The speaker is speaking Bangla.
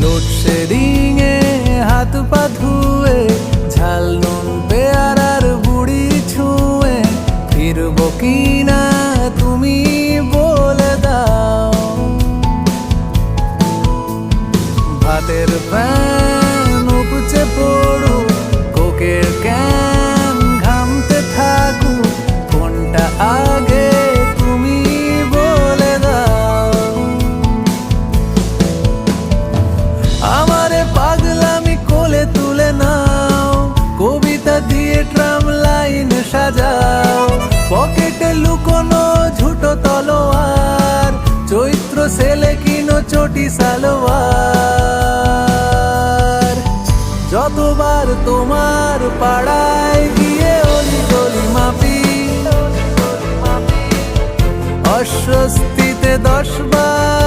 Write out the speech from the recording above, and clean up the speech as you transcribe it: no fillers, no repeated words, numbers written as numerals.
লোডশেডিং এ হাত পা ধুয়ে, ঝাল নুন পেয়ারার বুড়ি ছুঁয়ে, ফিরবো কিনা তুমি বলে দাও। ভাতের প্যান উপচে পড়ুক, কোকের ক্যান ঘামতে থাকুক, কোনটা আগে তুমি বলে দাও। আমারে পাগলামি কোলে তুলে নাও, কবিতা দিয়ে ট্রাম লাইন সাজাও, পকেটে লুকোনো ঝুটো তলোয়ার, চৈত্র সেলে কিনো চটি সালোয়ার। যতবার তোমার পাড়ায় গিয়ে অলি গলি মাপি, অস্বস্তিতে 10 বার